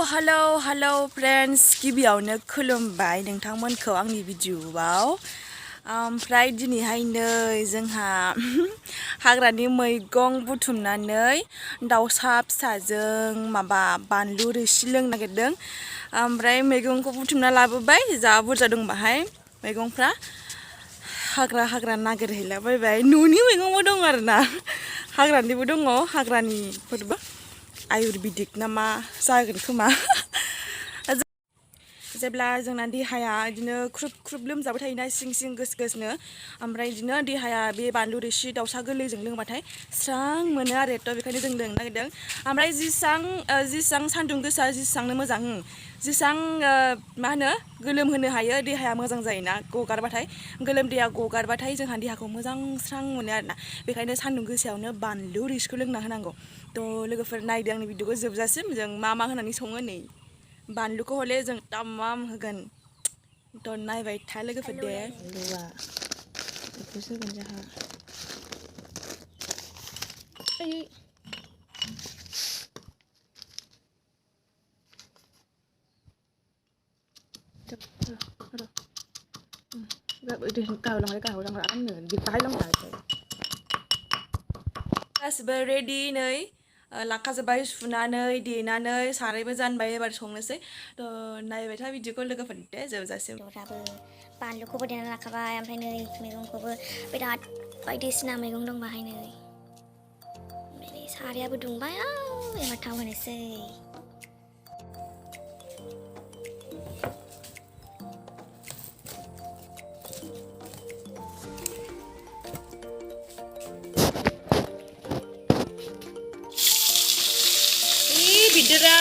Hello friends गिबियावनो खुलुमबाय नोंथांमोनखौ आंनि भिडिअआव ओमफ्राय दिनैहाय नै जोंहा हाग्रानि मैगं बुथुमनानै दाउसा फिसाजों माबा बानलु रोसि लोंनो नागिरदों ओमफ्राय मैगंखौ बुथुमना लाबोबाय जा बुरजा दं बाहाय मैगंफ्रा हाग्रा नागिरहैलाबायबाय न'नि मैगंबो दं आरोना हाग्रानिबो दङ हाग्रानिफोरबो आयुर्वेदिक नामा जागोन खोमा जेब्ला जोंना देहाया बिदिनो ख्रुब लोमजाबाय थायोना सिं गोसनो ओमफ्राय बिदिनो देहाया बे बानलु रोसि दाउसा गोरलैजों लोंबाथाय स्रां मोनो आरो बेखायनो जों लोंनो नागिरदों ओमफ्राय जिसां सान्दुं गोसा जिसांनो मोजां जिसां मा होनो गोलोमहोनो हायो देहाया मोजां जायोना गगारबाथाय गोलोमदैया गगारबाथाय जोंहा देहाखौ मोजां स्रां मोनो आरोना बेखायनो सान्दुं गोसायावनो बानलु रोसिखौ लोंना होनांगौ थ' लोगोफोर नायदो आंनि भिडिअखौ जोबजासिम जों मा होनानै सङो नै बानलुखौ हले जों तामाम होगोन थ' नायबाय था लोगोफोर दे बानलुआ बेखौसो होगोन जोंहा गासिबो रेडि नै लाखाजोब्बाय सुनानै देनानै सारायबो जानबाय एबार संनोसै थ' नायबाय था भिडिअखौ लोगोफोर दे जोबजासिम बानलुखौबो देना लाखाबाय ओमफ्राय नै मैगंखौबो बिराद बायदिसिना मैगं दं बाहाय नै सारायाबो दुंबाय एबार थाव होनोसै बिदिरा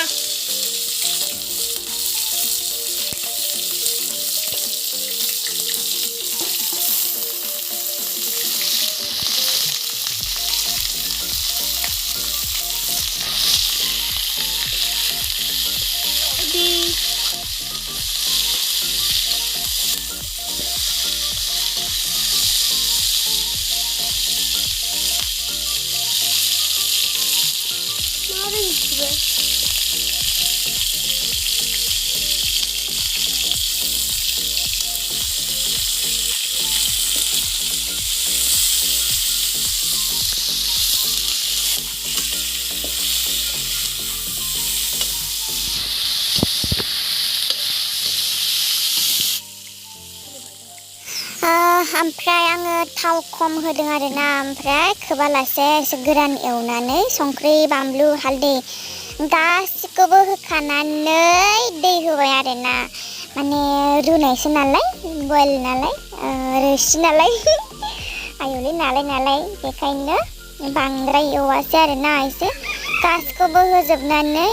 ओमफ्राय आङो थाव खम होदों आरोना ओमफ्राय खोबालासे एसे गोरान एवनानै संख्रि बानलु हालदै गासिखौबो होखानानै दै होबाय आरोना माने रुनायसो नालाय बयल नालाय रोसि नालाय आयुलै नालाय बेखायनो बांद्राय एवासै आरोना एसे गासिखौबो होजोबनानै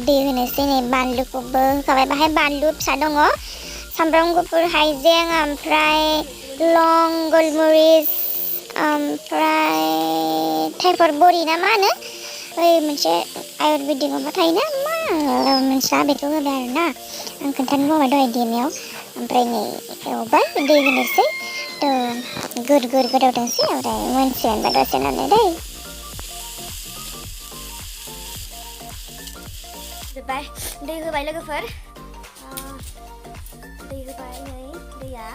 दै होनोसै नै बानलुखौबो होखाबाय बाहाय बानलु फिसा दङ सामब्राम गुफुर हाइजें ओमफ्राय लं गलमरिस ओमफ्राय टाइगर बरि ना मा होनो बै मोनसे आयुर्वेदिक माबा थायोना मा मोनथिला बेखौ होबाय आरोना आं खोन्थानो बावबाय दहाय देनायाव ओमफ्राय नै एवबाय दै होनोसै थ' गुर गोदौथोंसै ओमफ्राय मोनसिगोन दसे उनावनो दै जोब्बाय दै होबाय लोगोफोर दै होबाय नै दैया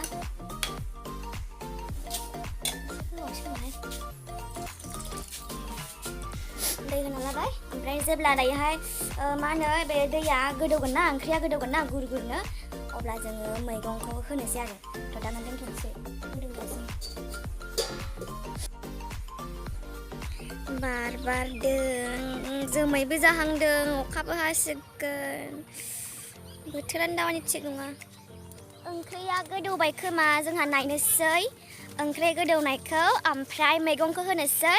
दै होना लाबाय ओमफ्राय जेब्ला दायोहाय मा होनो बे दैया गोदौगोन ना ओंख्रिया गोदौगोन ना गुरनो अब्ला जोङो मैगंखौ होनोसै आरो थ' दाना दोनथ'नोसै बार बारदों जोमैबो जाहांदों अखाबो हासिगोन बोथोरानो दामानि थिग नङा ओंख्रिया गोदौबाय खोमा जोंहा नायनोसै ओंख्रि गोदौनायखौ ओमफ्राय मैगंखौ होनोसै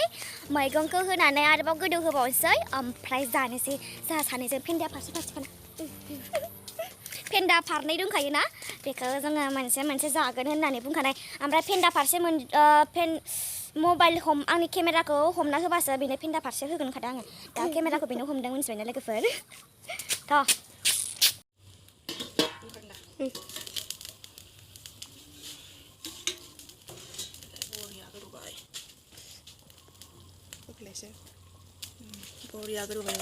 मैगंखौ होनानै आरोबाव गोदौ होबावनोसै ओमफ्राय जानोसै जोंहा सानैजों फेन्दा फेन्दा फारनै दंखायो ना बेखौ जोङो मोनसे जागोन होननानै बुंखानाय ओमफ्राय फेन्दा फारसे मबाइल आंनि केमेराखौ हमना होबासो बेनो फेन्दा फारसे होगोन होनखादों आङो दा केमेराखौ बेनो हमदों मिन्थिबायना लोगोफोर थ' बरिया गोदौबाय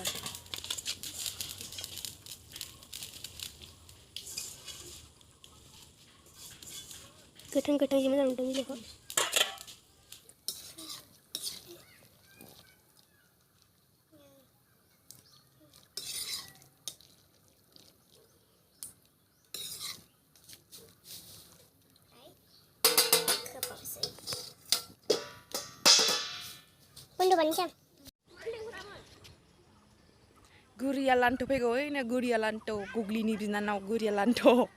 गोथां गोथां जि मोजां नुदों बिलाइखौ Bodo bancam. Guria lanto fego ini guria lanto gugli ni binanau guria lanto.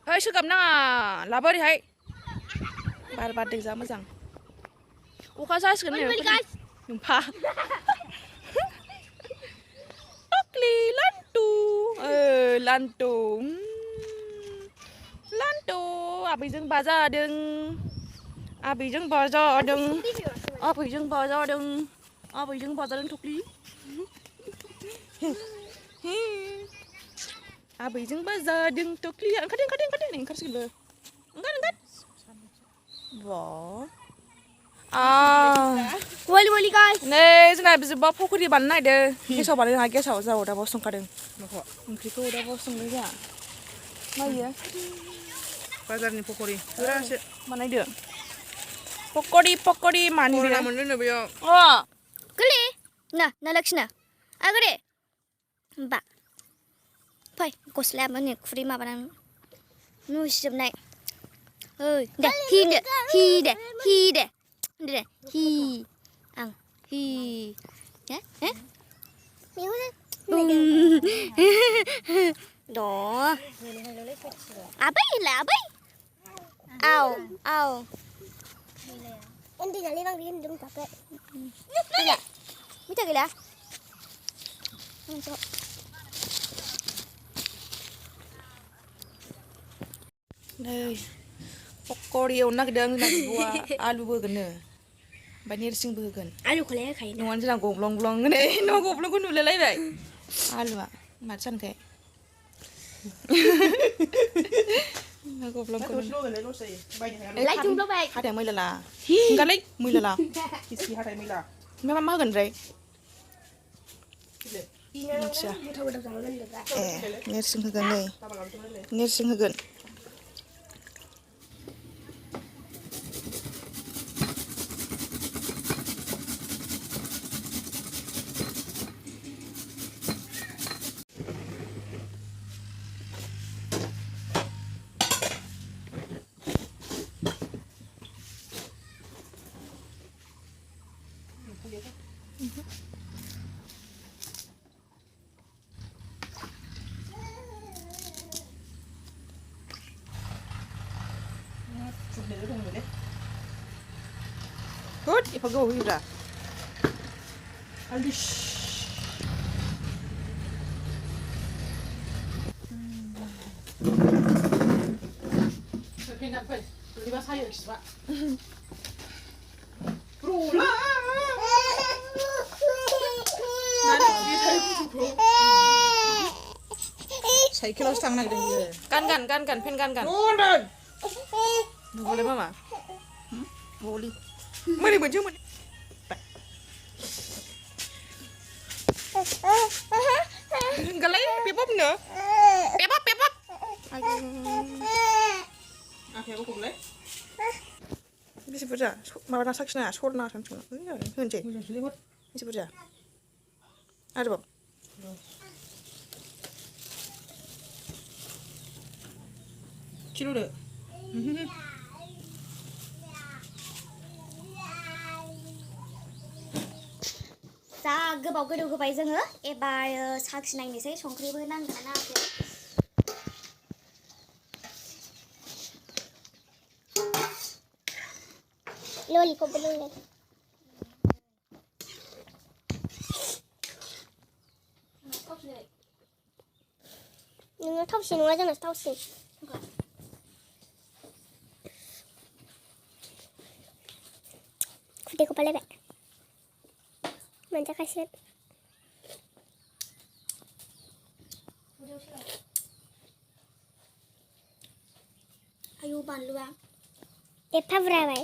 Hai sugam na labari hai. Bar deg za मोजां. Uka sasikan nih. Numpa. Tokli lantu. Lantu. Lantu abijeng bazadeng. Abijeng bazadeng. Abijeng bazadeng. Abijeng bazadeng tokli. Abijeng bazadeng tokli. Kadang ingkar sih be. Ingkar. Wah. Wali guys. Nei जोंना बिजोबा फखरि बानायनो नागिरदों गेसाव बानायनो हाया गेसाव जा अदाबाव संखादों ओंख्रिखौ अदाबाव संनाय जा मायो बाजारनि पकरि गोरासो बानायदो पकरि मानि ना मोननो बेयाव Kali. Nah, Laksana. Agare. Ba. Fai, gosla mana kuri mabanan. Nu sibnai. Dah, hi de. Hi. Ang hi. Ya? Đó. Abai. Au. Em đi lấy băng đi đừng tập đấy. Mitä gila? Nei pokori eवनो नागिरदों जोंना बिब'आ आलुबो होगोननो ओमफ्राय नेरसिंबो होगोन Alu kalau kayak न'आनो जोंना गब्लं नै न' गब्लंखौ नुलायलायबाय आलुआ माथो सानखाय न' गब्लंखौ Lại chung lúc này. हाथाया मैला ला ओंखारलै मैला ला किसि हाथाय मैला ओमफ्राय मा होगोन ओमफ्राय मिथिया नेरसिं होगोन नै नेरसिं होगोन Hút, phải gầu đi ra. 알리씨 그냥 빨리 우리가 사요 있어 브로라 나는 우리 살고 싶어 사이클러스 장난 이래 Kan, pen kan. 오늘 Boleh mama? Boleh. Mari baju mari. Galai pepop nữa. Pepop. 앞에 보고 볼래? Bisa berja. Mana saksina, sorna san cuma. Hunje. 무슨 소리 뭐 Bisa berja. Ada bab. 치료래 Za goबाय जोङो एबार साखिनायनोसै संख्रिबो नांगोन ना lollipop लोंनो नोङो थावसिन नङा जोंना थावसिन खुदैखौ पालायबाय मोनजाखासिगोन आयौ बानलुआ एफा बुरजाबाय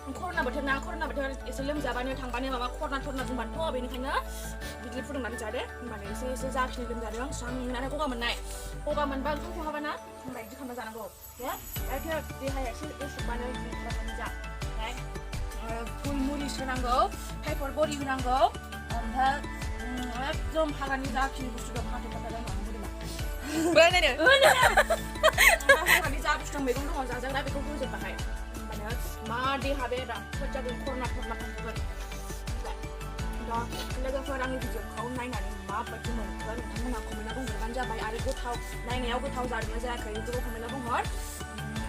코로나 बोथोर एसे लोमजाबानो थांबानो माबा खरना बुंबानोथ' बेनिखायनो बिदि फुदुंनानै जादो होमबानो एसे जाखिनि लोमजादों स्रां मोननानै गगा मोनबा ओंखाम खहाबाना होमबा बिदि खालामना जानांगौ दे देहाया एसे उसुखबानो बिदि खालामनानै जा फुल मुलि होनांगौ टाइफड बरि होनांगौ ओमफ्राय एकदम हाग्रानि जाखिनि बुस्थु दं हाथाय हाग्रानि जा बुस्थु मैगं दङ जाजाग्रा बेखौ होजोबबाय मा देहा बे राफोद जागोन खरना थांजोबगोन लोगोफोर आंनि भिडिअखौ नायनानै माबायदि मोनखो नोंथांमोनहा कमेन्टआव बुंहरबानो जाबाय आरो नायनायाव गोथाव जादोंना जायाखै बेखौ कमेन्टआव बुंहर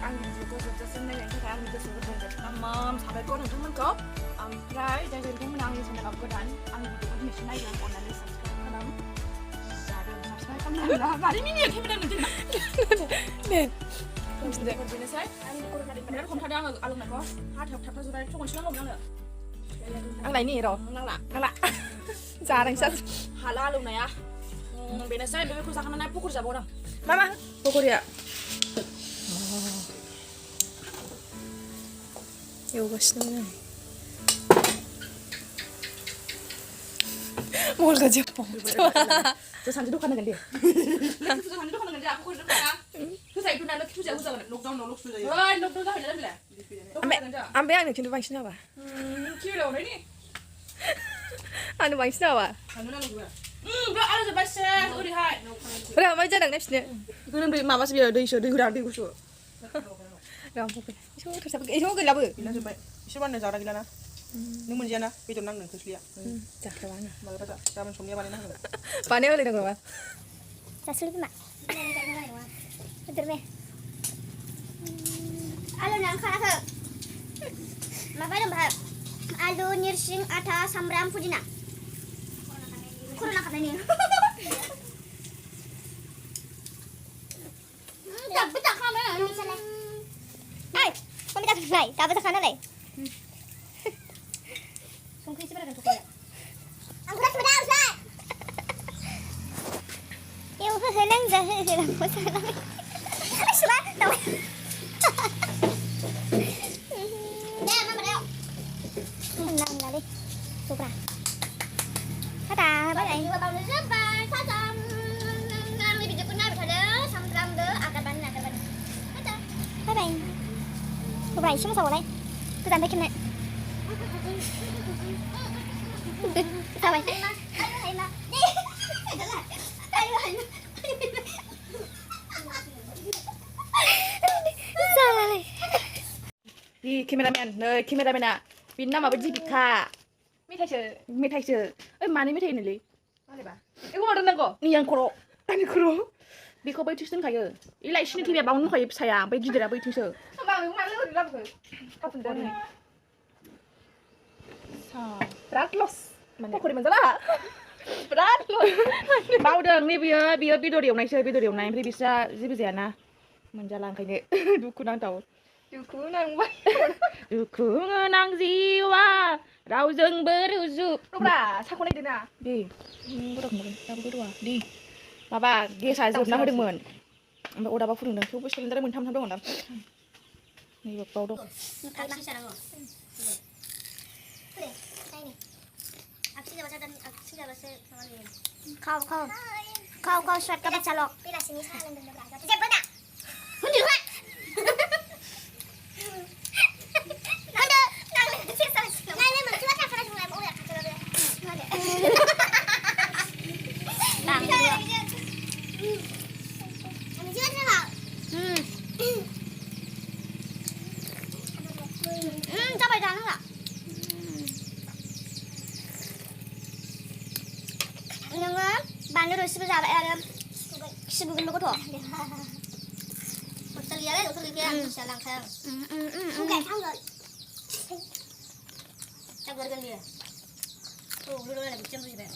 आंनि भिडिअखौ जोबजासिम नायनायनि थाखाय आंनि गोसो गोरबोनिफ्राय तमाम साबायखर नोंथांमोनखौ ओमफ्राय जाय नोंथांमोना आंनि चेनेलाव गोदान आंनि भिडिअखौ दिनैसिम नायदों अननानै साबस्क्राइब खालाम मारै मिनियो केमेरा नुदोंना बेनोसै आंनि खर'ना बिराद हमथादों आङो आलौनायखौ हाथायाव थाबथाजोबबाय थगनसो नांगौमोन आङो आं लायनि र' नांला जानांसै हाला आलौनाया बेनोसै बेखौ जाखांनानै पक'रि जाबावदों मा पक'रिया एवगासिनो मलगा जेबो 저 산지 독하는 건데. 저 산지 독하는 건데 아까 그랬다. 그 사이 또 나는 투자 우자가 록다운 록수자. 와, 록다운 다 해야 돼. 안배 안에 근데 방신 나와. 키우려 오래니. 안에 방신 나와. 안 누나는 뭐야? 그 알아서 봤어. 우리 하. 그래, 아마 이제 납시네. 그는 그 마마스 비어 돼 있어. 그래 안 되고 있어. 랑 보고. 이거 잡고 이거 그라고. 이나 좀 시원해 자라 길라나. नों मोनजियाना बेदर नांदों खोस्लिया जाखाबानो मालाबा गाबोन समनिया बानायना होगोन बानाय होलायनांगौ नामा जासुलि बिमा बेदर बे आलु नांखानाखै माबा दं बाहा आलु निरसिं आथा सामब्राम पुदिना खर'ना खानायनि दाबो जाखाबाय ओइ कमि जाखाबाय दाबो जाखानालाय संख्रि एसे बारा दोनथ'बाय आं खुदा खुदा उसाय एव होहोलांजा होहोलांखौ जालांबाय सुबा दाव दे माबायाव नांलालै सुब्रा खाथा बाय बावनो जोब्बाय खाथा आंनि भिडिअखौ नायबाय थादो सामफ्रामबो आगारबानो खाथा बाय बाय होबाय एसे मोसाबावलाय गोजाननिफ्राय खेबनाय Sao vậy? 이 카메라맨, 너 카메라맨아. 빛나 마버 디비카. 미타이스. 많이 미타이는리. 말해 봐. 이거 말하는 거. 니양 코로. 아니 코로. बेखौ बैथिंसो दोनखायो इलाय सिनि टिभिया बावनो दंखायो फिसाया ओमफ्राय गिदिरा बैथिंसो बिराद लस पक'रि मोनजाला बिराद लस बावदों नै बियो बेदर एवनायसो बेदर एवनाय ओमफ्राय बिस्रा जेबो जायाना मोनजाला ओंखायनो दुखु नांथाव दुखु गोनां जिउआ रावजोंबो रुजुब्रा साखौ नायदोना दे गरम मोनगोन दाबो गोदौआ दे माबा गेसआ जोबना होदोंमोन ओमफ्राय अदाबा फुदुंदों थेवबो सिलिन्डार मोनथाम दङ ना नैबे बाव दं kau shot ka baca lok belasini salah dan siapa nak mundur kan ada nang sisa nang ni mencuba tak kena mulai mau ya kata dia ada bang ini juga tak coba jangan enggak nङो बानलु रोसिबो जाबाय आरो खिबुगोनबो गथ' doctor गैयालै doctor गैया आं फिसा लांखाया गायखांगोन दा गुरगोन बियो औ लोगो बिथिं बुजिबाय